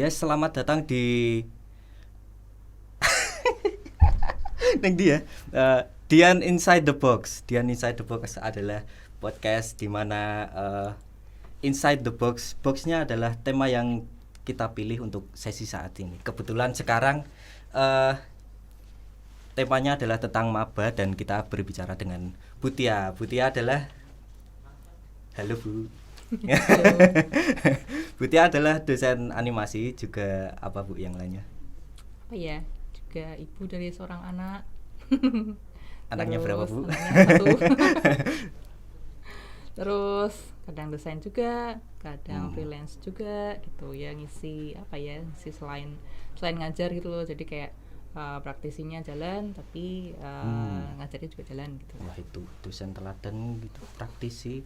Ya, selamat datang di Neng dia. Dian Inside the Box. Dian Inside the Box adalah podcast di mana Inside the Box, boxnya adalah tema yang kita pilih untuk sesi saat ini. Kebetulan sekarang temanya adalah tentang maba dan kita berbicara dengan Butia. Butia adalah halo Bu. Butia adalah dosen animasi, juga apa Bu yang lainnya? Apa ya, juga ibu dari seorang anak. Anaknya berapa Bu? Anaknya satu. Terus kadang desain juga, kadang freelance juga gitu ya, ngisi apa ya, ngisi selain ngajar gitu loh. Jadi kayak praktisinya jalan tapi ngajarnya juga jalan gitu. Wah, itu dosen teladan gitu, praktisi,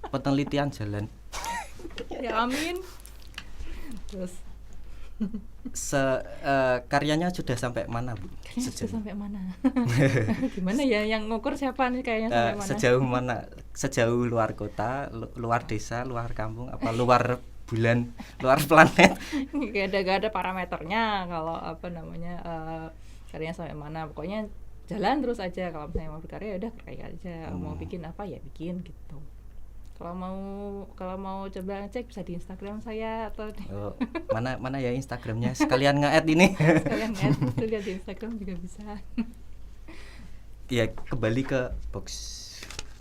penelitian jalan. Ya amin. Terus karyanya sudah sampai mana Bu? sudah sampai mana? Gimana ya, yang ngukur siapa nih kayaknya sampai mana? Sejauh mana? Sejauh luar kota, luar desa, luar kampung, apa luar bulan, luar planet? Gak ada parameternya kalau apa namanya karyanya sampai mana. Pokoknya jalan terus aja. Kalau misalnya mau berkarya ya udah berkarya aja. Mau bikin apa ya bikin gitu. Kalau mau coba cek bisa di Instagram saya atau mana ya Instagramnya, sekalian nge-add ini. Sekalian add, lihat di Instagram juga bisa. Ya, kembali ke box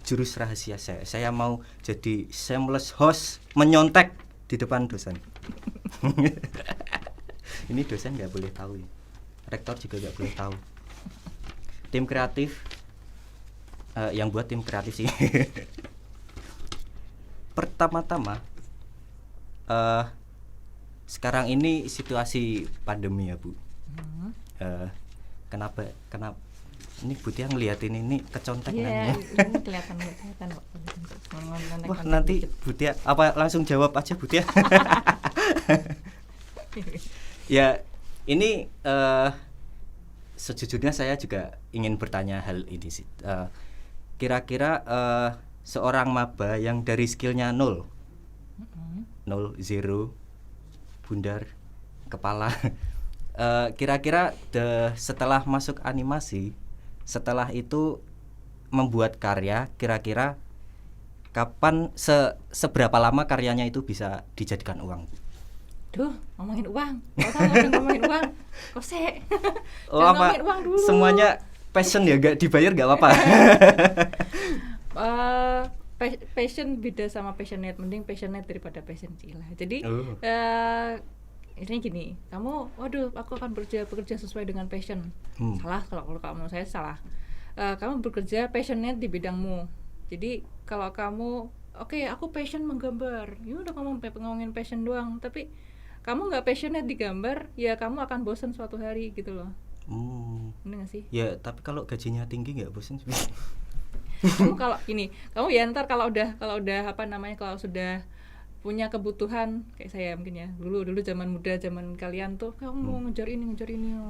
jurus rahasia saya. Saya mau jadi shameless host, menyontek di depan dosen. Ini dosen nggak boleh tahu ya. Rektor juga nggak boleh tahu. Tim kreatif, yang buat tim kreatif sih. Pertama-tama, sekarang ini situasi pandemi ya Bu. Kenapa ini Butia ngeliatin ini kecontek Iya, ini kelihatan. Wah, nanti Butia apa langsung jawab aja Butia. Ya, ini sejujurnya saya juga ingin bertanya hal ini sih. Kira-kira seorang maba yang dari skillnya 0, 0 bundar kepala, kira-kira setelah masuk animasi, setelah itu membuat karya, kira-kira kapan, seberapa lama karyanya itu bisa dijadikan uang? Duh, ngomongin uang. Kalau ngomongin uang, kosek. Apa Ngomongin uang dulu. Semuanya passion ya, gak dibayar gak apa-apa. Passion beda sama passionate. Mending passionate daripada passion cilah. Jadi ini gini, kamu, waduh, aku akan bekerja sesuai dengan passion. Salah, kalau kamu, saya salah. Kamu bekerja passionate di bidangmu. Jadi kalau kamu, oke, aku passion menggambar, ya udah kamu ngomongin passion doang. Tapi kamu nggak passionate di gambar, ya kamu akan bosan suatu hari gitu loh. Bener nggak sih? Ya, tapi kalau gajinya tinggi nggak bosan sih. Kamu kalau gini, kamu ya ntar kalau udah apa namanya, kalau sudah punya kebutuhan kayak saya mungkin ya, dulu zaman muda, zaman kalian tuh kamu mau ngejar ini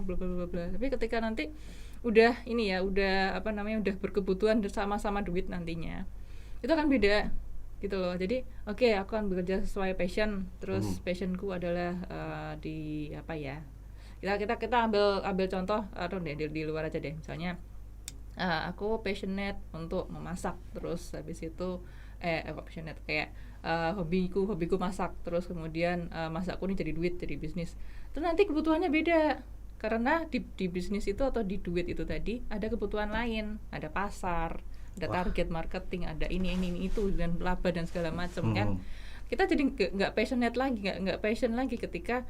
bla bla bla bla. Tapi ketika nanti udah ini ya, udah apa namanya, udah berkebutuhan sama duit nantinya, itu akan beda gitu loh. Jadi oke, aku akan bekerja sesuai passion. Terus passionku adalah di apa ya, kita ambil contoh atau di luar aja deh. Misalnya aku passionate untuk memasak, terus habis itu passionate kayak hobiku masak, terus kemudian masakku ini jadi duit, jadi bisnis. Terus nanti kebutuhannya beda, karena di bisnis itu atau di duit itu tadi ada kebutuhan lain, ada pasar, ada target marketing, ada ini itu dan laba dan segala macam kan. Kita jadi nggak passionate lagi, nggak passion lagi ketika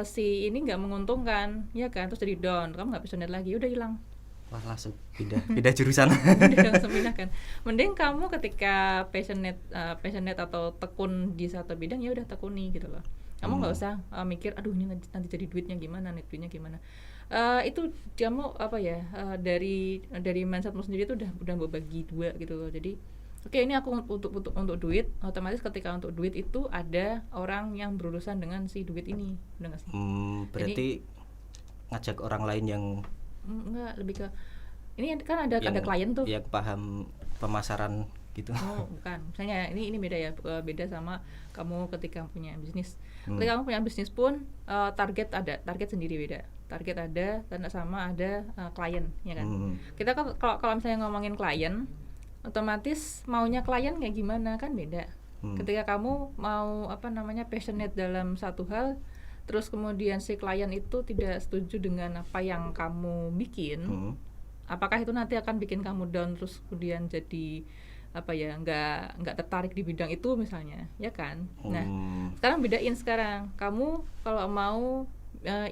si ini nggak menguntungkan, ya kan, terus jadi down, kamu nggak passionate lagi, udah hilang. Wah, langsung pindah jurusan. Langsung pindah kan. Mending kamu ketika passionate atau tekun di satu bidang, ya udah tekuni gitu loh. Kamu nggak usah mikir aduh ini nanti jadi duitnya gimana, itu kamu apa ya, dari mindsetmu sendiri itu udah bagi dua gitu loh. Jadi oke, ini aku untuk duit, otomatis ketika untuk duit itu ada orang yang berurusan dengan si duit ini, udah nggak sih? Berarti jadi, ngajak orang lain yang enggak, lebih ke ini kan ada klien tuh yang paham pemasaran gitu. Oh, bukan. Misalnya ini beda ya, beda sama kamu ketika punya bisnis. Hmm. Ketika kamu punya bisnis pun target sendiri beda. Target ada, tanda sama ada klien, ya kan. Kita kalau misalnya ngomongin klien, otomatis maunya klien kayak gimana kan beda. Ketika kamu mau passionate dalam satu hal, terus kemudian si klien itu tidak setuju dengan apa yang kamu bikin, apakah itu nanti akan bikin kamu down terus kemudian jadi nggak tertarik di bidang itu misalnya, ya kan. Nah, sekarang bedain kamu kalau mau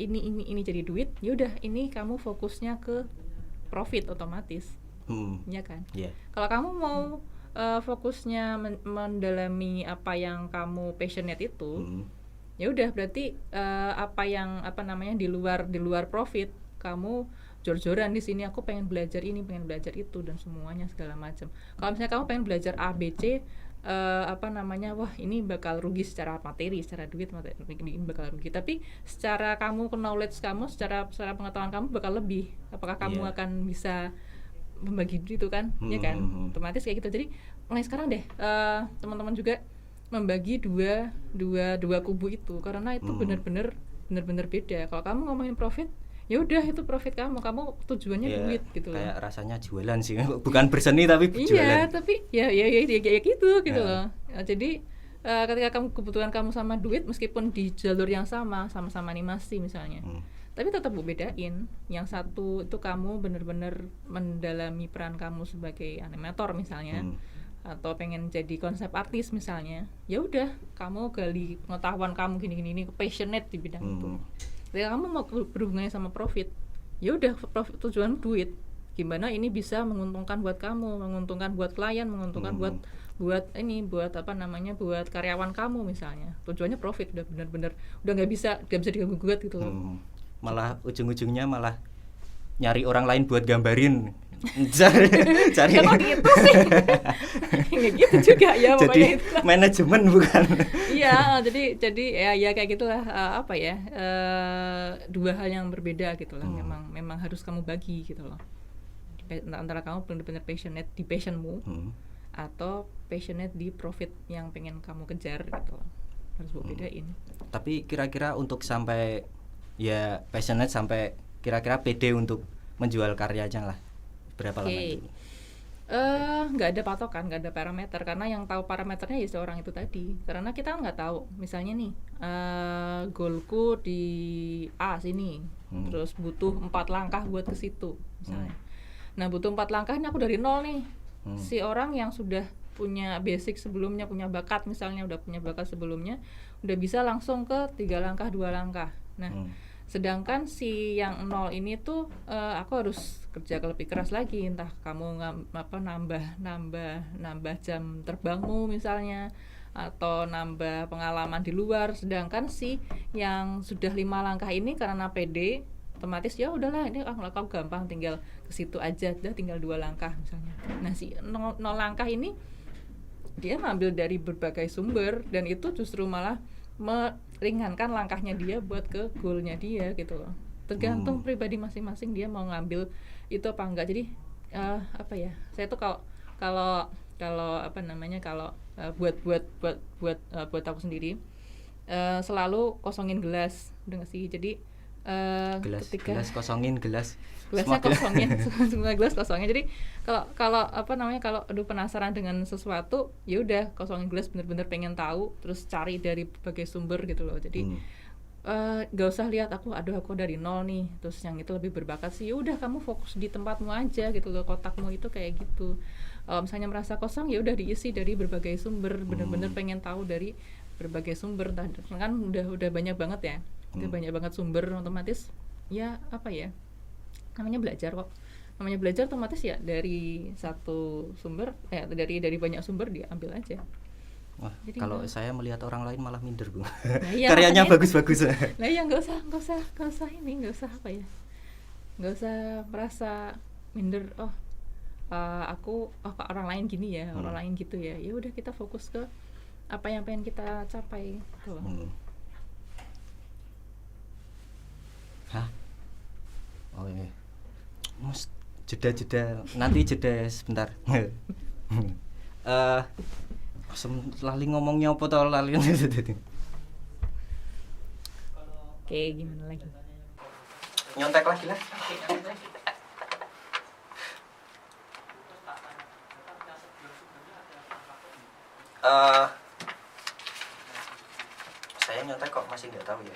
ini jadi duit, yaudah ini kamu fokusnya ke profit otomatis, ya kan. Kalau kamu mau fokusnya mendalami apa yang kamu passionate itu, ya udah berarti di luar profit kamu jor-joran di sini, aku pengen belajar ini, pengen belajar itu dan semuanya segala macam. Kalau misalnya kamu pengen belajar A B C, wah ini bakal rugi secara materi, secara duit ini bakal rugi. Tapi secara kamu knowledge kamu, secara pengetahuan kamu bakal lebih. Apakah kamu akan bisa membagi itu kan, ya kan? Otomatis kayak gitu. Jadi mulai sekarang deh teman-teman juga membagi dua kubu itu, karena itu benar-benar beda. Kalau kamu ngomongin profit, ya udah itu profit kamu tujuannya duit gitu loh. Kayak rasanya jualan sih, bukan berseni tapi jualan. Iya, tapi ya gitu loh. Jadi ketika kebutuhan kamu sama duit, meskipun di jalur yang sama-sama animasi misalnya, tapi tetap bedain. Yang satu itu kamu benar-benar mendalami peran kamu sebagai animator misalnya, atau pengen jadi konsep artis misalnya, ya udah kamu gali pengetahuan kamu gini passionate di bidang itu. Ketika kamu mau berhubungannya sama profit, ya udah tujuan duit, gimana ini bisa menguntungkan buat kamu, menguntungkan buat klien, menguntungkan buat buat karyawan kamu misalnya. Tujuannya profit, udah benar-benar udah nggak bisa diganggu-gugat gitu loh. Malah ujung-ujungnya malah nyari orang lain buat gambarin. cari kok gitu sih. Nggak gitu juga ya, jadi manajemen bukan. Iya, jadi ya kayak gitulah, dua hal yang berbeda gitu lah. Memang harus kamu bagi gitu loh, antara kamu benar-benar passionate di passionmu, atau passionate di profit yang pengen kamu kejar gitu loh. Harus bedain. Tapi kira-kira untuk sampai ya passionate sampai kira-kira pede untuk menjual karyanya lah, berapa lama itu? Nggak ada patokan, nggak ada parameter, karena yang tahu parameternya ya seorang itu tadi. Karena kita nggak tahu, misalnya nih goalku di A sini, terus butuh 4 langkah buat ke situ misalnya. Nah butuh 4 langkah ini aku dari nol nih. Si orang yang sudah punya basic sebelumnya, punya bakat misalnya, udah punya bakat sebelumnya, udah bisa langsung ke 3 langkah 2 langkah. Nah sedangkan si yang nol ini tuh aku harus kerja lebih keras lagi, entah kamu nambah jam terbangmu misalnya, atau nambah pengalaman di luar. Sedangkan si yang sudah 5 langkah ini karena pede, otomatis ya udahlah ini aku gampang, tinggal ke situ aja, tinggal 2 langkah misalnya. Nah si 0 langkah ini dia ngambil dari berbagai sumber, dan itu justru malah meringankan langkahnya dia buat ke goalnya dia gitu loh. Tergantung pribadi masing-masing dia mau ngambil itu apa enggak. Jadi saya tuh kalau buat aku sendiri selalu kosongin gelas, udah nggak sih. Jadi gelas kosongin, gelasnya kosongin, semua gelas kosongin. Jadi kalau aduh penasaran dengan sesuatu, ya udah kosongin gelas, bener-bener pengen tahu, terus cari dari berbagai sumber gitu loh. Jadi gak usah lihat aku dari nol nih, terus yang itu lebih berbakat sih, ya udah kamu fokus di tempatmu aja gitu loh, kotakmu itu kayak gitu. Kalau misalnya merasa kosong, ya udah diisi dari berbagai sumber, bener-bener pengen tahu dari berbagai sumber. Kan udah banyak banget ya. Itu banyak banget sumber, otomatis ya namanya belajar kok. Namanya belajar otomatis ya dari satu sumber, dari banyak sumber diambil aja. Wah, kalau saya melihat orang lain malah minder, Bu. Nah, iya, karyanya bagus-bagus. Nah ya nggak usah merasa minder. Aku orang lain gini ya, orang lain gitu ya. Ya udah kita fokus ke apa yang pengen kita capai tuh. Hah? Oh iya. Mas, jeda nanti jeda sebentar. lali ngomongnya apa to lali. Oke, gimana lagi? Nyontek lagi lah. Saya nyontek kok masih nggak tahu ya.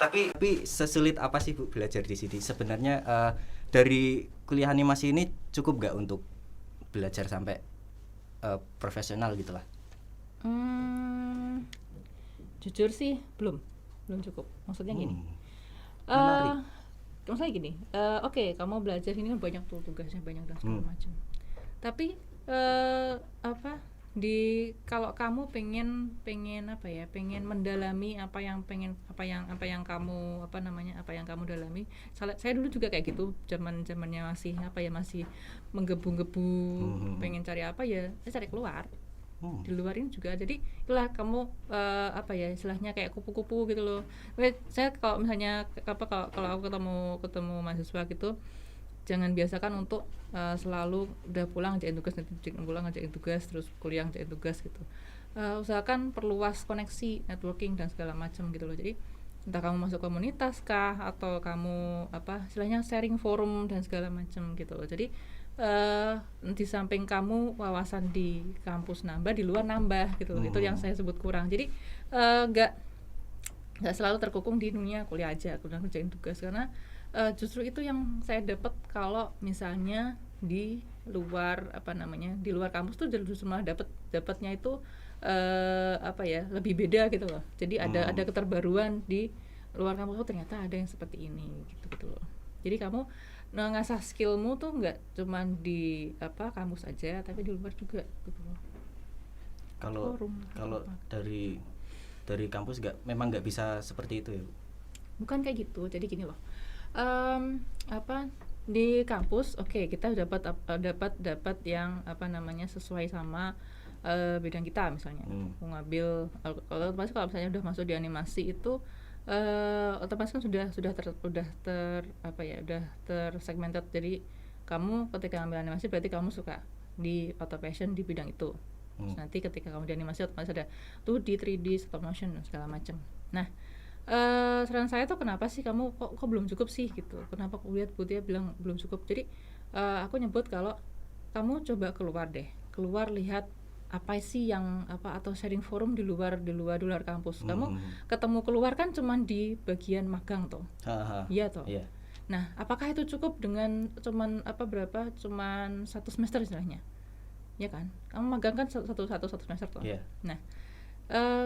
tapi sesulit apa sih Bu belajar di sini? Sebenarnya dari kuliah animasi ini cukup nggak untuk belajar sampai profesional gitu lah? Jujur sih belum cukup. Maksudnya gini. Menarik. Maksudnya gini. Oke, kamu belajar ini kan banyak tuh tugasnya, banyak dan segala macam. Tapi kalau kamu pengen mendalami apa yang kamu dalami. Saya dulu juga kayak gitu, zamannya masih menggebu-gebu, pengen cari apa ya, saya cari keluar. Di luar ini juga, jadi itulah kamu istilahnya kayak kupu-kupu gitu loh. Saya kalau misalnya kalau aku ketemu mahasiswa gitu, jangan biasakan untuk selalu udah pulang ngerjain tugas terus kuliah ngerjain tugas gitu. Usahakan perluas koneksi, networking dan segala macam gitu loh. Jadi entah kamu masuk komunitas kah atau kamu istilahnya sharing forum dan segala macam gitu loh. Jadi di samping kamu wawasan di kampus nambah, di luar nambah gitu loh. Itu yang saya sebut kurang. Jadi nggak selalu terkukung di dunia kuliah aja, kuliah ngerjain tugas, karena justru itu yang saya dapat kalau misalnya di luar di luar kampus tuh justru malah dapatnya itu lebih beda gitu loh. Jadi ada keterbaruan di luar kampus tuh, ternyata ada yang seperti ini gitu loh. Jadi kamu ngasah skillmu tuh nggak cuman di kampus aja, tapi di luar juga gitu loh. Kalau dari kampus memang nggak bisa seperti itu ya? Bukan kayak gitu. Jadi gini loh. Di kampus kita dapat yang sesuai sama bidang kita. Misalnya mau ngambil kalau misalnya udah masuk di animasi itu otomatis kan sudah tersegmented. Jadi kamu ketika ambil animasi berarti kamu suka di auto passion di bidang itu. Terus nanti ketika kamu di animasi otomatis ada 2D, 3D, stop motion dan segala macam. Nah, saran saya tuh kenapa sih kamu kok belum cukup sih gitu. Kenapa aku lihat Bu Tia bilang belum cukup. Jadi aku nyebut kalau kamu coba keluar lihat apa sih yang atau sharing forum di luar kampus. Kamu ketemu keluar kan cuman di bagian magang toh. Iya toh. Yeah. Nah, apakah itu cukup dengan cuman cuman 1 semester istilahnya? Ya kan? Kamu magang kan satu semester toh. Yeah. Nah,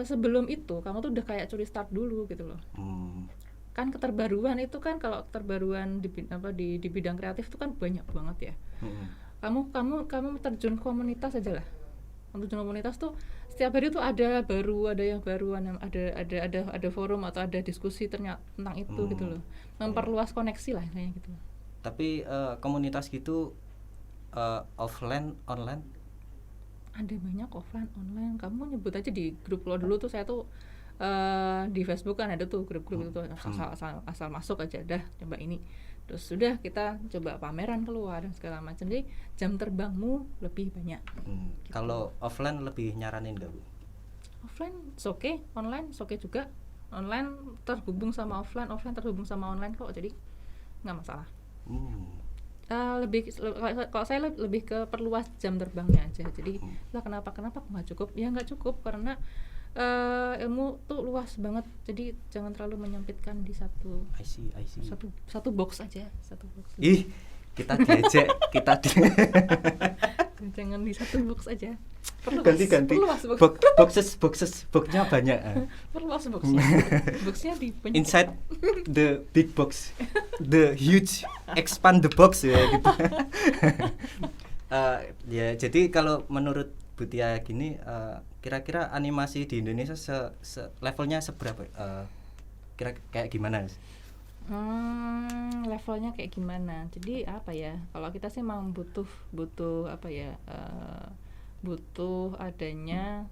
sebelum itu kamu tuh udah kayak curi start dulu gitu loh. Kan keterbaruan itu kan, kalau keterbaruan di bidang kreatif itu kan banyak banget ya. Kamu terjun komunitas aja lah. Terjun komunitas tuh setiap hari tuh ada yang baru, ada forum atau ada diskusi tentang itu gitu loh. Memperluas koneksi lah kayak gitu. Tapi komunitas gitu offline, online? Ada banyak offline, online. Kamu nyebut aja di grup lo dulu tuh. Saya tuh di Facebook kan ada tuh grup-grup itu, asal masuk aja dah coba ini. Terus sudah kita coba pameran keluar dan segala macam. Jadi jam terbangmu lebih banyak. Gitu. Kalau offline lebih nyaranin nggak Bu? Offline oke, online oke juga. Online terhubung sama offline terhubung sama online kok. Jadi nggak masalah. Kalau saya lebih ke perluas jam terbangnya aja. Jadi lah kenapa kok nggak cukup? Ya nggak cukup karena ilmu tuh luas banget. Jadi jangan terlalu menyempitkan di satu box aja. Ih, kita diajak jangan di satu box aja. Ganti boxnya banyak. Perluas boxnya. Boxnya di banyak. Inside the big box, the huge, expand the box ya gitu. Ya jadi kalau menurut Bu Tia gini, kira-kira animasi di Indonesia levelnya seberapa? Kira kayak gimana? Levelnya kayak gimana? Jadi kalau kita sih memang butuh butuh adanya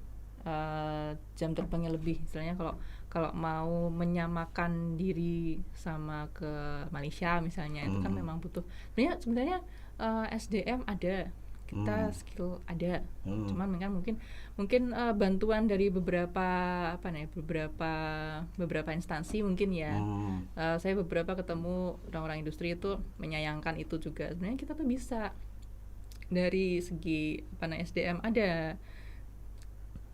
jam terbangnya lebih. Istilahnya kalau mau menyamakan diri sama ke Malaysia misalnya, itu kan memang butuh. Sebenarnya SDM ada, kita skill ada, cuman mungkin bantuan dari beberapa beberapa instansi mungkin ya. Saya beberapa ketemu orang-orang industri itu menyayangkan itu juga. Sebenarnya kita tuh bisa dari segi SDM ada,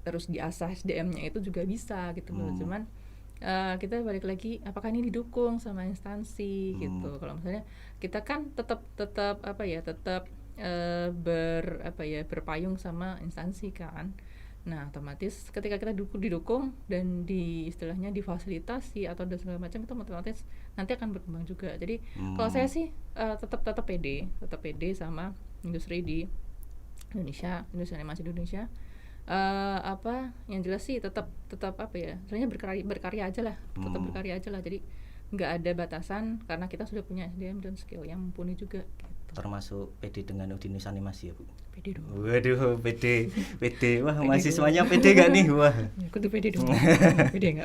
terus diasah SDM-nya itu juga bisa gitu loh. Cuman kita balik lagi, apakah ini didukung sama instansi gitu. Kalau misalnya kita kan tetap berpayung sama instansi kan. Nah, otomatis ketika kita didukung dan istilahnya difasilitasi atau dan segala macam, itu otomatis nanti akan berkembang juga. Jadi kalau saya sih tetap pede sama industri di Indonesia, industri animasi di Indonesia. Yang jelas sih tetap sebenarnya berkarya aja lah, tetap berkarya aja lah. Jadi nggak ada batasan karena kita sudah punya SDM dan skill yang mumpuni juga gitu. Termasuk PD dengan Udinus Animasi ya Bu? PD dong. Waduh, PD. Wah, mahasiswanya PD gak nih? Wah. Kudu PD dong. PD.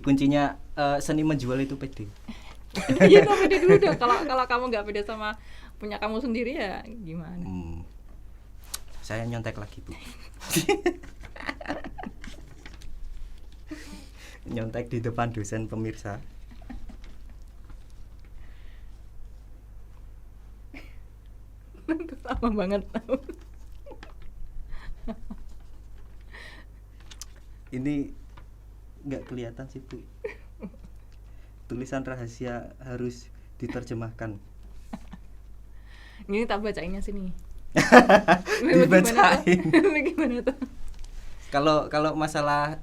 Kuncinya seni menjual itu PD. Iya, PD dulu dong. Kalau kamu nggak PD sama punya kamu sendiri ya gimana? Saya nyontek lagi Bu. Nyontek di depan dosen pemirsa. Lama banget. Ini nggak kelihatan sih Bu. Tulisan rahasia harus diterjemahkan. Ini tak bacainnya sini. Dibacain. Gimana tuh? Kalau masalah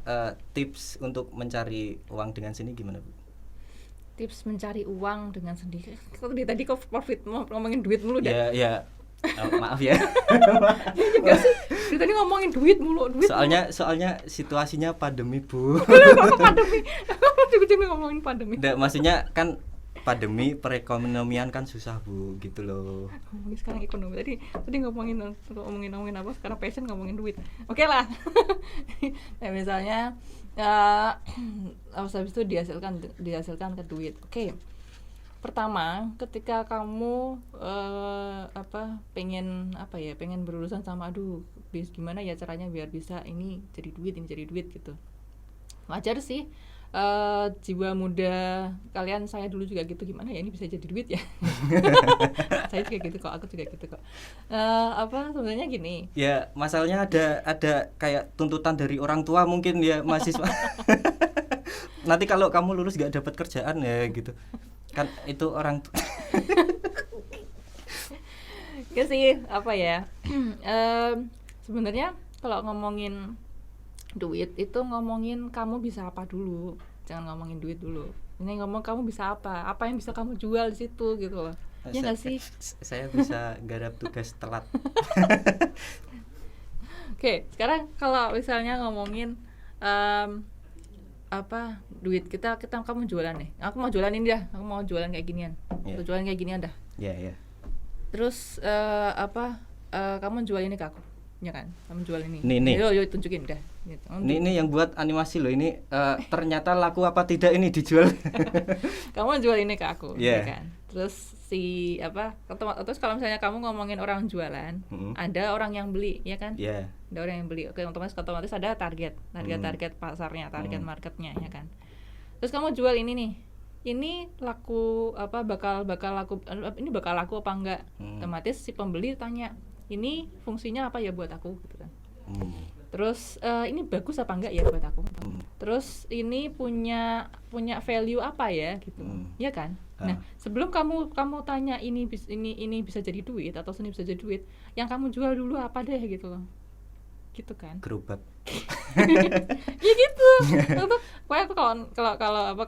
tips untuk mencari uang dengan seni gimana Bu? Tips mencari uang dengan sendiri. Tadi kok profit ngomongin duit mulu dah. Ya. Maaf ya. Juga sih. Tadi ngomongin duit mulu. Soalnya situasinya pandemi Bu. Pandemi. Tiba-tiba ngomongin pandemi. Nggak, maksudnya kan pandemi, perekonomian kan susah Bu, gitu loh. Ngomongin sekarang ekonomi. Tadi ngomongin apa? Sekarang passion ngomongin duit. Oke lah. Nah, misalnya habis itu dihasilkan ke duit. Oke. Pertama, ketika kamu pengen berurusan sama gimana ya caranya biar bisa ini jadi duit gitu. Wajar sih. Jiwa muda kalian, saya dulu juga gitu, gimana ya ini bisa jadi duit ya. Saya juga gitu kok, aku juga gitu kok. Sebenarnya gini ya, masalahnya ada kayak tuntutan dari orang tua mungkin ya mahasiswa. Nanti kalau kamu lulus gak dapat kerjaan ya gitu kan, itu orang ya sih sebenarnya kalau ngomongin duit itu ngomongin kamu bisa apa dulu, jangan ngomongin duit dulu. Ini ngomong kamu bisa apa yang bisa kamu jual di situ gitu loh. Ya nggak sih? Saya bisa garap tugas telat. Oke, sekarang kalau misalnya ngomongin duit kita kamu jualan nih. Aku mau jualan ini dah. Aku mau jualan kayak ginian. Yeah. Jualan kayak ginian dah. Iya, yeah. Terus kamu jual ini ke aku. Ya kan? Kamu jual ini. Nih. Yo tunjukin dah. Ini yang buat animasi loh ini. Ternyata laku apa tidak ini dijual. Kamu jual ini ke aku, yeah. Ya kan? Terus terus kalau misalnya kamu ngomongin orang jualan, ada orang yang beli, ya kan? Yeah. Ada orang yang beli. Oke, otomatis ada target pasarnya, target marketnya, ya kan? Terus kamu jual ini nih. Ini laku bakal laku, ini bakal laku apa enggak? Otomatis si pembeli tanya, ini fungsinya apa ya buat aku gitu kan. Terus ini bagus apa enggak ya buat aku. Terus ini punya value apa ya gitu. Ya kan? Nah, sebelum kamu tanya ini bisa jadi duit atau seni bisa jadi duit, yang kamu jual dulu apa deh gitu loh. Gitu kan. Gerobak. Ya gitu. Pokoknya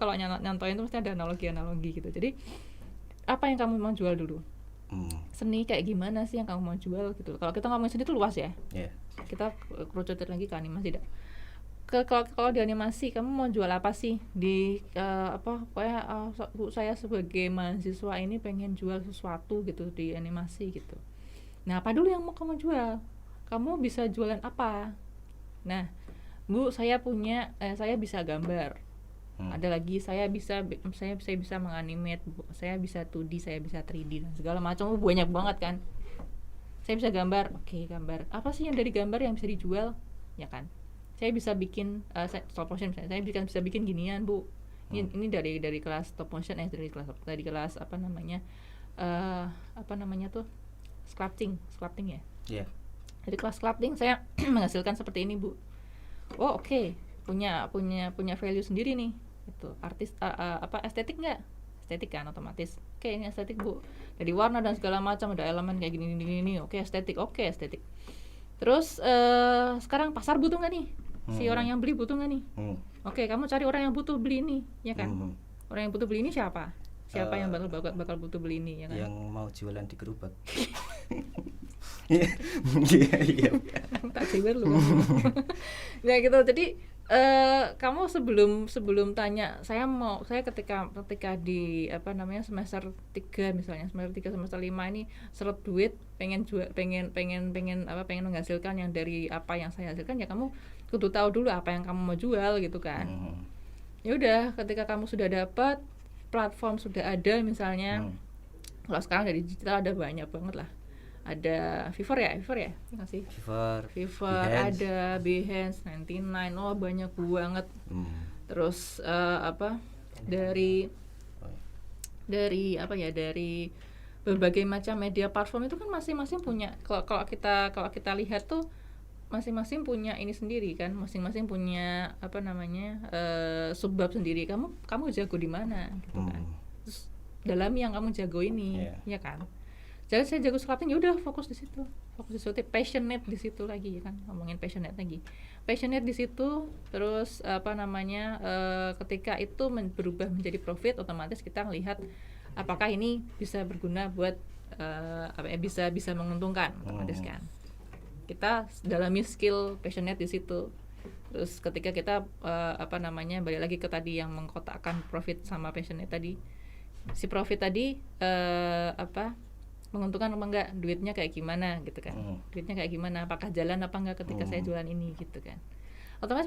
kalau nyontoin itu mesti ada analogi gitu. Jadi apa yang kamu mau jual dulu? Seni kayak gimana sih yang kamu mau jual gitu. Kalau kita ngomongin seni itu luas ya. Yeah. Kita kerucutin lagi ke animasi dah. Kalau di animasi kamu mau jual apa sih? Saya sebagai mahasiswa ini pengen jual sesuatu gitu di animasi gitu. Nah, apa dulu yang mau kamu jual? kamu bisa jualan apa? Nah, Bu, saya bisa gambar. Ada lagi saya bisa menganimate, saya bisa 2D, saya bisa 3D dan segala macam, banyak banget kan. Saya bisa gambar, oke, gambar. Apa sih yang dari gambar yang bisa dijual? Ya kan. Saya bisa bikin stop motion, saya bisa bikin ginian, Bu. Ini dari kelas stop motion, dari kelas apa namanya tuh, sculpting ya. Yeah. Dari kelas sculpting saya menghasilkan seperti ini, Bu. Oh, oke. Punya value sendiri nih. Itu artis estetik nggak? Estetik kan otomatis. Oke, ini estetik, Bu. Dari warna dan segala macam, ada elemen kayak gini. Oke, estetik. Terus sekarang pasar butuh nggak nih? Si orang yang beli butuh nggak nih? Oke, kamu cari orang yang butuh beli ini, ya kan? Orang yang butuh beli ini siapa? Siapa yang bakal butuh beli ini, ya kan? Yang mau jualan di gerobak. Iya. Tak ciber lu. Ya gitu. Jadi kamu sebelum tanya, saya ketika di semester 3 misalnya, semester 3 semester 5 ini seret duit, pengen menghasilkan yang dari apa yang saya hasilkan, ya kamu kudu tahu dulu apa yang kamu mau jual gitu kan. Ya udah, ketika kamu sudah dapat platform, sudah ada misalnya, kalau sekarang dari digital ada banyak banget lah. Ada Fiverr ya sih? Fiverr, Behance. Ada Behance, 99, banyak banget. Terus dari berbagai macam media platform itu kan masing-masing punya, kalau kita lihat tuh masing-masing punya ini sendiri kan, masing-masing punya subbab sendiri. Kamu jago di mana gitu kan. Terus dalam yang kamu jago ini, ya kan. Jadi saya jago sculpting, ya udah fokus di situ, passionate di situ lagi, ya kan, ngomongin passionate di situ. Terus ketika itu berubah menjadi profit, otomatis kita melihat apakah ini bisa berguna buat bisa menguntungkan, otomatis kan. Kita dalami skill passionate di situ. Terus ketika kita balik lagi ke tadi yang mengkotakkan profit sama passionate tadi, si profit tadi menguntungkan apa enggak, duitnya kayak gimana gitu kan. Duitnya kayak gimana, apakah jalan apa enggak ketika saya jualan ini gitu kan. Otomatis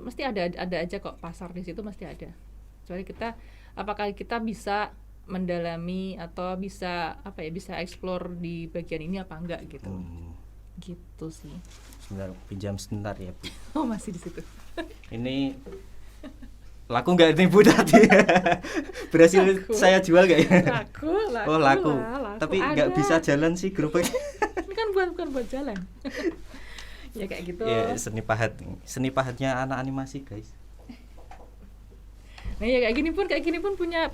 mesti ada aja kok pasar di situ, mesti ada. Kecuali apakah kita bisa mendalami atau bisa explore di bagian ini apa enggak gitu. Gitu sih. Sebentar, pinjam sebentar ya, Bu. Oh, masih di situ. Ini laku nggak nih, Bu, tadi? Berhasil laku. Saya jual nggak ya? Laku. Oh, laku. Tapi nggak bisa jalan sih gerobak. Ini kan bukan buat jalan. Ya kayak gitu. Ya, seni pahatnya anak animasi, guys. Nah, ya kayak gini pun punya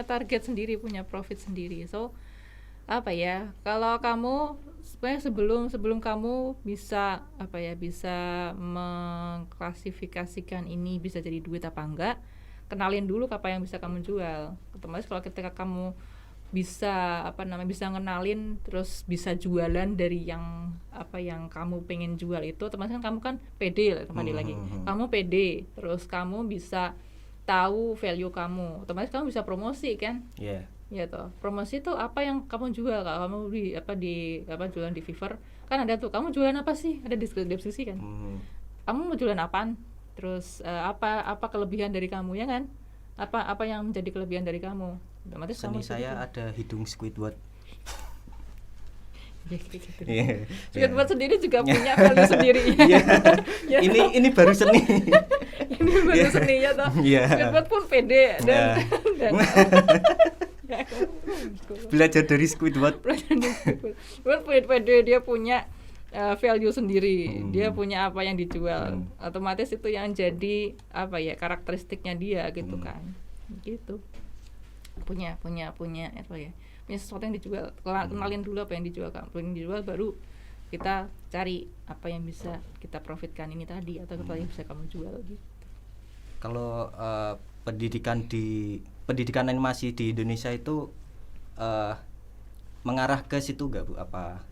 target sendiri, punya profit sendiri. So kalau kamu sebenarnya sebelum kamu bisa mengklasifikasikan ini bisa jadi duit apa enggak, kenalin dulu apa yang bisa kamu jual. Otomatis kalau ketika kamu bisa bisa ngenalin, terus bisa jualan dari yang kamu pengen jual itu, otomatis kan kamu kan pede lagi. Kamu pede, terus kamu bisa tahu value kamu, otomatis kamu bisa promosi kan. Ya toh, promosi tuh apa yang kamu jual. Kalau kamu jualan di Fiverr kan ada tuh, kamu jualan apa sih, ada di deskripsi kan. Kamu mau jualan apaan, terus apa kelebihan dari kamu, ya kan, apa yang menjadi kelebihan dari kamu. Otomatis seni saya ada hidung Squidward. Squidward sendiri juga punya value sendiri. Ini baru seni. Ini baru seni ya toh. Squidward pun pede dan belajar dari Squidward. Pede, dia punya value sendiri, dia punya apa yang dijual. Otomatis itu yang jadi karakteristiknya dia gitu kan. Gitu. Punya sesuatu yang dijual. Kenalin dulu apa yang dijual, baru kita cari apa yang bisa kita profitkan ini tadi, atau apa yang bisa kamu jual gitu. Kalau pendidikan animasi di Indonesia itu mengarah ke situ nggak, Bu? Apa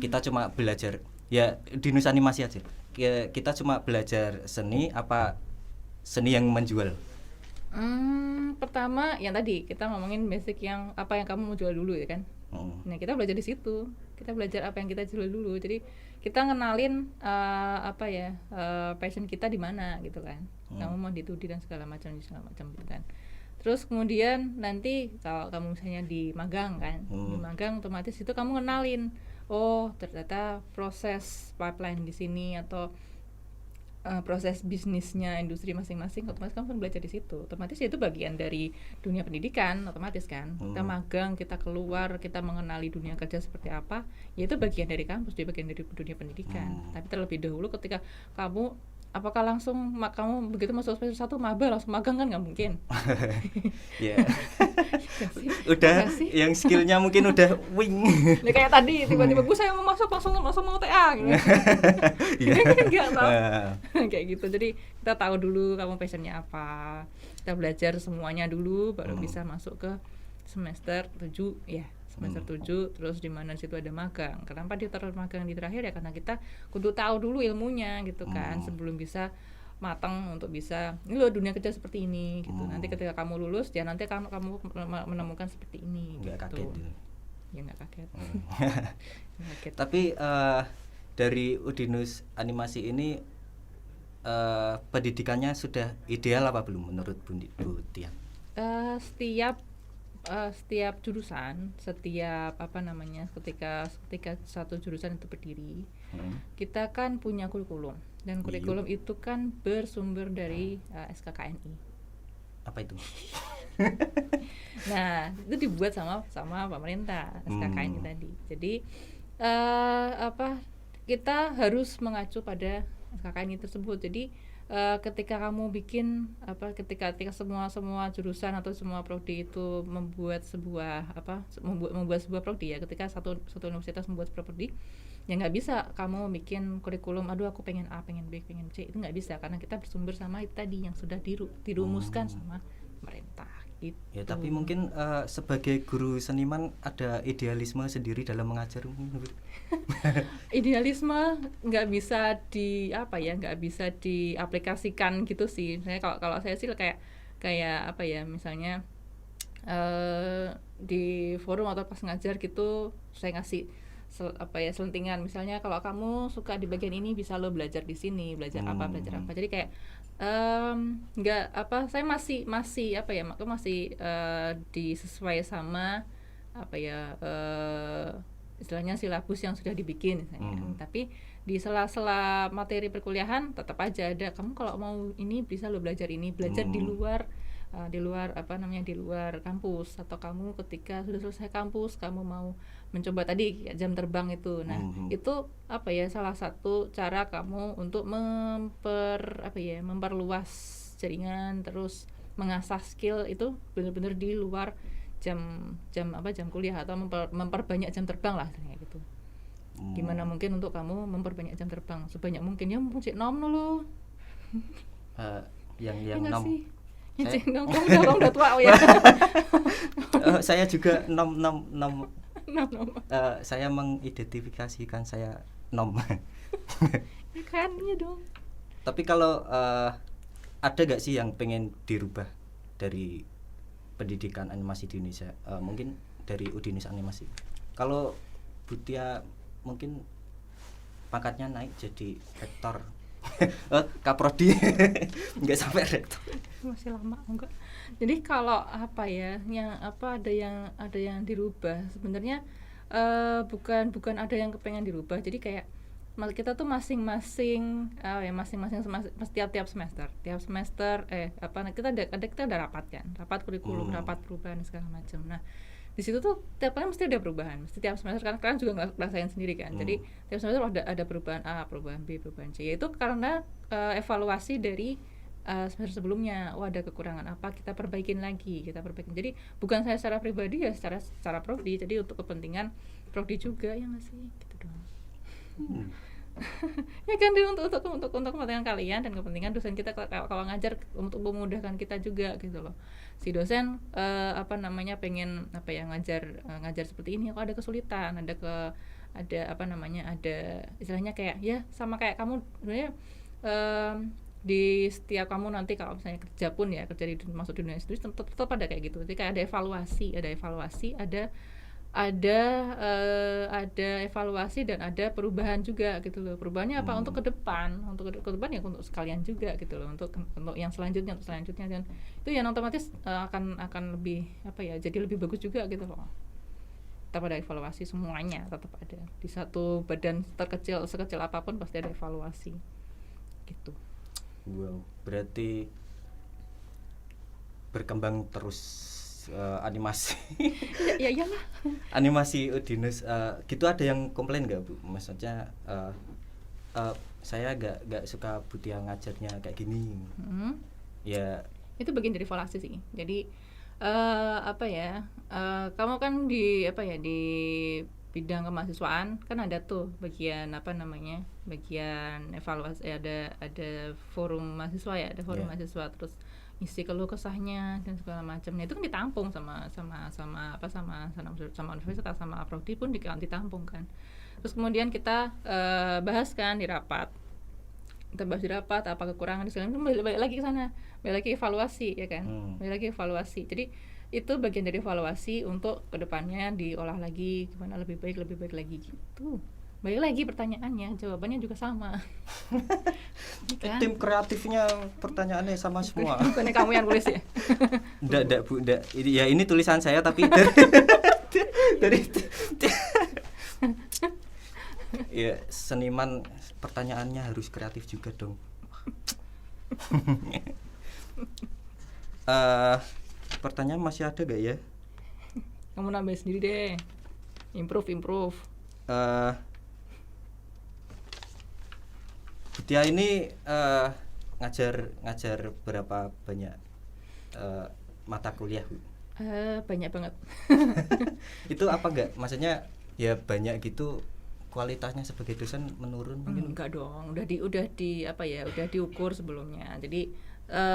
kita cuma belajar ya di Nusa Animasi aja, kita cuma belajar seni, apa seni yang menjual? Pertama yang tadi kita ngomongin basic, yang apa yang kamu mau jual dulu ya kan. Nah, kita belajar di situ, kita belajar apa yang kita suka dulu. Jadi kita ngenalin passion kita di mana gitu kan. Kamu mau di 2D dan segala macam gitu kan. Terus kemudian nanti kalau kamu misalnya di magang kan, di magang otomatis itu kamu ngenalin, oh ternyata proses pipeline di sini atau proses bisnisnya industri masing-masing, otomatis kamu kan belajar di situ. Otomatis itu bagian dari dunia pendidikan, otomatis kan. Kita magang, kita keluar, kita mengenali dunia kerja seperti apa, ya itu bagian dari kampus, itu bagian dari dunia pendidikan. Tapi terlebih dahulu ketika kamu apakah langsung kamu begitu masuk semester 1 maba langsung magang kan nggak mungkin. Ya. Udah yang skillnya mungkin udah wing. Nah, kayak tadi tiba-tiba Bu saya mau masuk langsung mau TA gitu. Enggak tahu. Kayak gitu. Jadi kita tahu dulu kamu passionnya apa. Kita belajar semuanya dulu baru bisa masuk ke semester 7 ya. Semester 7 terus di mana situ ada magang. Kenapa dia taruh magang di terakhir ya karena kita kudu tahu dulu ilmunya gitu kan sebelum bisa matang untuk bisa ini loh dunia kerja seperti ini gitu. Nanti ketika kamu lulus ya nanti kamu menemukan seperti ini nggak gitu. Kaget. Ya nggak kaget. Kaget. Tapi dari Udinus Animasi ini pendidikannya sudah ideal apa belum menurut Bu Tian? Setiap jurusan, setiap ketika satu jurusan itu berdiri, kita kan punya kurikulum dan kurikulum itu kan bersumber dari SKKNI. Apa itu? Nah, itu dibuat sama pemerintah SKKNI tadi. Jadi kita harus mengacu pada SKKNI tersebut. Jadi ketika kamu bikin ketika semua jurusan atau semua prodi itu membuat sebuah prodi ya, ketika satu universitas membuat sebuah prodi ya nggak bisa kamu bikin kurikulum aduh aku pengen A pengen B pengen C, itu nggak bisa karena kita bersumber sama itu tadi yang sudah dirumuskan sama pemerintah gitu. Ya tapi mungkin sebagai guru seniman ada idealisme sendiri dalam mengajar mungkin. Idealisme nggak bisa diaplikasikan gitu sih. Saya kalau saya sih kayak misalnya di forum atau pas ngajar gitu saya ngasih selentingan, misalnya kalau kamu suka di bagian ini bisa lo belajar di sini, belajar apa. Jadi kayak saya masih disesuai sama istilahnya silabus yang sudah dibikin misalnya. Tapi di sela-sela materi perkuliahan tetap aja ada kamu kalau mau ini bisa lo belajar di luar di luar kampus, atau kamu ketika sudah selesai kampus kamu mau mencoba tadi jam terbang itu. Nah, itu salah satu cara kamu untuk memperluas jaringan, terus mengasah skill itu benar-benar di luar jam kuliah, atau memperbanyak jam terbang lah kayak gitu. Gimana mungkin untuk kamu memperbanyak jam terbang sebanyak mungkin ya mungkin nom dulu. Yang ya nom. Kamu udah tua ya. Saya juga nom. Saya mengidentifikasikan saya nom. Ya kan, iya dong. Tapi kalau ada gak sih yang pengen dirubah dari pendidikan animasi di Indonesia? Mungkin dari Udinus Animasi. Kalau Butia mungkin pangkatnya naik jadi rektor. Kaprodi. Enggak sampai rektor. Masih lama enggak. Jadi kalau ada yang dirubah sebenarnya bukan ada yang kepengen dirubah. Jadi kayak kita tuh masing-masing tiap semester kita ada rapat kan, rapat kurikulum, rapat perubahan segala macam. Nah, di situ tuh tiap kali mesti ada perubahan, mesti tiap semester kan kalian juga ngerasain sendiri kan. Jadi tiap semester ada perubahan A, perubahan B, perubahan C. Yaitu karena evaluasi dari semester sebelumnya. Ada kekurangan apa, kita perbaikin lagi. Jadi bukan saya secara pribadi ya, secara prodi. Jadi untuk kepentingan prodi juga ya nggak sih, gitu doang. Ya kan, untuk kepentingan kalian dan kepentingan dosen kita kalau ngajar, untuk memudahkan kita juga gitu loh. Si dosen pengen ngajar seperti ini, kok ada kesulitan, ada istilahnya kayak ya sama kayak kamu sebenarnya di setiap kamu nanti kalau misalnya kerja masuk di dunia industri tetap ada kayak gitu. Jadi kayak ada evaluasi, ada ada evaluasi dan ada perubahan juga gitu loh. Perubahannya apa? Untuk ke depan ya untuk sekalian juga gitu loh. Untuk yang selanjutnya dan itu yang otomatis akan lebih apa ya? Jadi lebih bagus juga gitu loh. Tetap ada evaluasi, semuanya tetap ada. Di satu badan sekecil apapun pasti ada evaluasi. Gitu. Wow, berarti berkembang terus animasi. Ya iyalah. Animasi Udinus gitu, ada yang komplain nggak Bu? Maksudnya saya nggak suka Butia ngajarnya kayak gini. Ya itu bagian dari evaluasi sih. Jadi apa ya, kamu kan di apa ya, di bidang kemahasiswaan kan ada tuh bagian apa namanya, bagian evaluasi, ada forum mahasiswa ya, ada forum mahasiswa, terus isi keluh kesahnya dan segala macam. Nah itu kan ditampung sama universitas, sama prodi pun ditampung kan. Terus kemudian kita bahas kan di rapat. Kita bahas di rapat apa kekurangan segala macam, balik lagi ke sana, balik lagi evaluasi ya kan. Balik lagi evaluasi. Jadi itu bagian dari evaluasi untuk kedepannya diolah lagi gimana lebih baik lagi gitu. Balik lagi pertanyaannya, jawabannya juga sama. Kan? Tim kreatifnya pertanyaannya sama semua. Bukannya kamu yang nulis ya? Enggak Bu, enggak. Ini tulisan saya tapi dari ya, seniman pertanyaannya harus kreatif juga dong. Pertanyaan masih ada gak ya? Kamu nambah sendiri deh. Improve. Butia ini ngajar berapa banyak mata kuliah Bu? Banyak banget. Itu apa enggak? Maksudnya ya banyak gitu, kualitasnya sebagai dosen menurun mungkin? Enggak dong, udah diukur sebelumnya. Jadi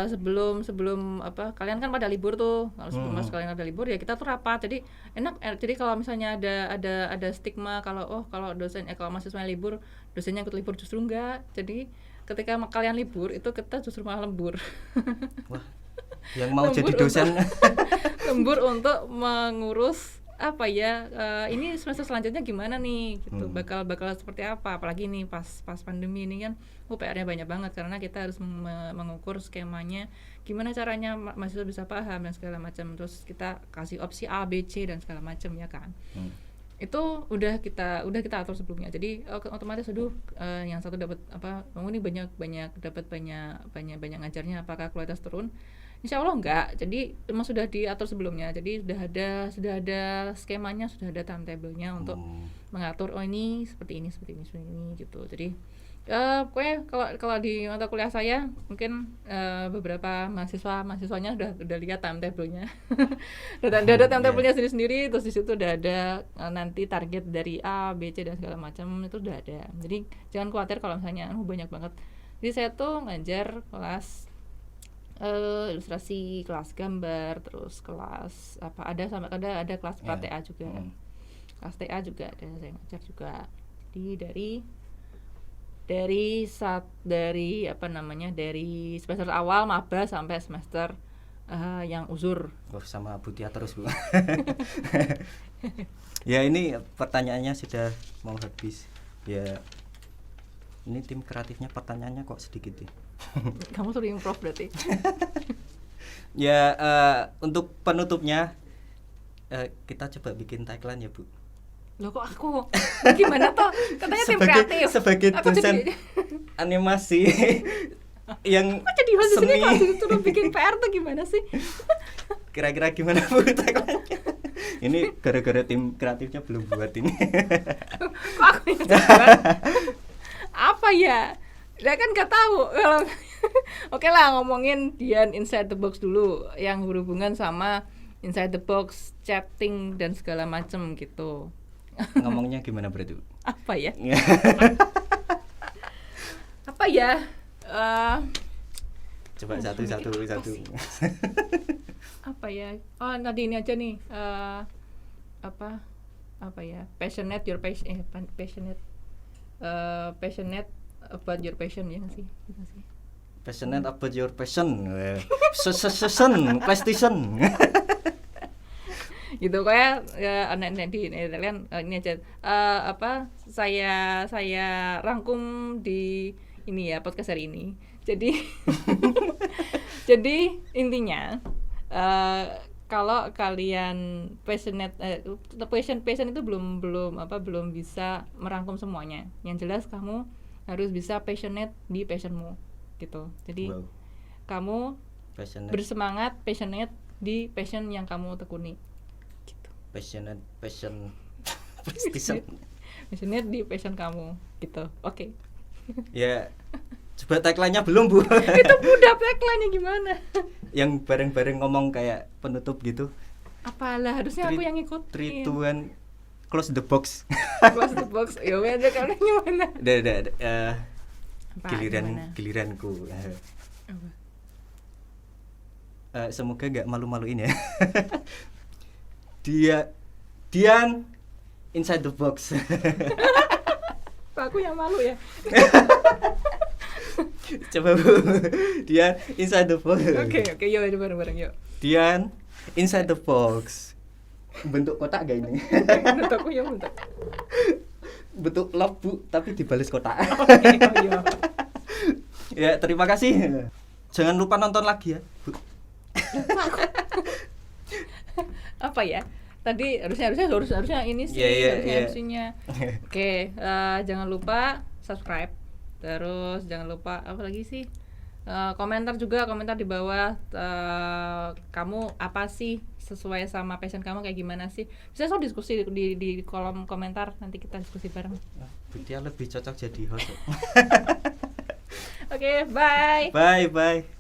sebelum apa, kalian kan pada libur tuh. Kalau sebelum kalian ada libur ya kita tuh rapat. Jadi enak. Jadi kalau misalnya ada stigma kalau dosen kalau mahasiswa libur, dosennya ikut libur, justru enggak. Jadi ketika kalian libur itu kita justru malah lembur. Wah, yang mau jadi dosen lembur untuk mengurus apa ya, ini semester selanjutnya gimana nih gitu, bakal seperti apa, apalagi nih pas pandemi ini kan PR-nya banyak banget karena kita harus mengukur skemanya gimana caranya mahasiswa bisa paham dan segala macam, terus kita kasih opsi A, B, C dan segala macam ya kan. Itu udah kita atur sebelumnya, jadi otomatis yang satu dapat apa, ini banyak dapat banyak ngajarnya, apakah kualitas turun? Insya Allah enggak. Jadi memang sudah diatur sebelumnya. Jadi sudah ada skemanya, sudah ada timetable-nya untuk mengatur ini seperti ini gitu. Jadi pokoknya kalau di mata kuliah saya mungkin beberapa mahasiswanya udah lihat timetable-nya. udah ada timetable-nya sendiri, terus di situ udah ada nanti target dari A, B, C dan segala macam itu udah ada. Jadi jangan khawatir kalau misalnya banyak banget. Jadi saya tuh ngajar kelas ilustrasi, kelas gambar, terus kelas apa, ada kelas TA juga. Kelas TA juga ada, saya ngajar juga. Jadi dari semester awal maba sampai semester yang uzur. Sama Butia terus Bu. Ya ini pertanyaannya sudah mau habis. Ya ini tim kreatifnya pertanyaannya kok sedikit ya. Kamu suruh improv berarti. Ya untuk penutupnya kita coba bikin tagline ya Bu. Loh kok aku? Gimana toh? Katanya tim kreatif. Sebagai dosen animasi yang kok jadi host sini kalau disuruh bikin PR tuh gimana sih? Kira-kira gimana Bu tagline-nya? Ini gara-gara tim kreatifnya belum buat ini. Kok aku yang buat? Apa ya? Dia kan nggak tahu kalau oke lah, ngomongin Dian Inside the Box dulu yang berhubungan sama Inside the Box, chatting dan segala macem gitu. Ngomongnya gimana berarti? Apa ya? Apa ya? Coba satu. Apa ya? Oh tadi ini aja nih. Apa ya? Passionate about your passion, ya nggak sih? Passionate about your passion. PlayStation. gitu kayak di Netherlands ini aja saya rangkum di ini ya podcast hari ini. Jadi jadi intinya kalau kalian passion itu belum bisa merangkum semuanya. Yang jelas kamu harus bisa passionate di passionmu gitu. Jadi kamu passionate di passion yang kamu tekuni gitu. Passionate di passion kamu gitu. Oke. Ya, coba tagline-nya belum, Bu. Itu udah tagline-nya gimana? Yang bareng-bareng ngomong kayak penutup gitu. Apalah, harusnya aku yang ikut. 3, 2, 1, close the box. Close the box. Ya udah kalian gimana? Giliranku. Semoga nggak malu-maluin ya. Dian inside the box. Aku yang malu ya. Coba Bu. Dian inside the box. Oke, yuk bareng-bareng yuk. Dian inside the box. Bentuk kotak gak ini? Bentukku ya bentuk. Bentuk love Bu, tapi dibalas kotak. Oke, iya. Ya, terima kasih. Jangan lupa nonton lagi ya, Bu. Apa ya? Tadi harusnya ini sih, harusnya. Oke, jangan lupa subscribe. Terus jangan lupa apa lagi sih? Komentar di bawah, kamu apa sih sesuai sama passion kamu kayak gimana sih? Bisa diskusi di kolom komentar, nanti kita diskusi bareng. Dia lebih cocok jadi host. Oke, bye. Bye.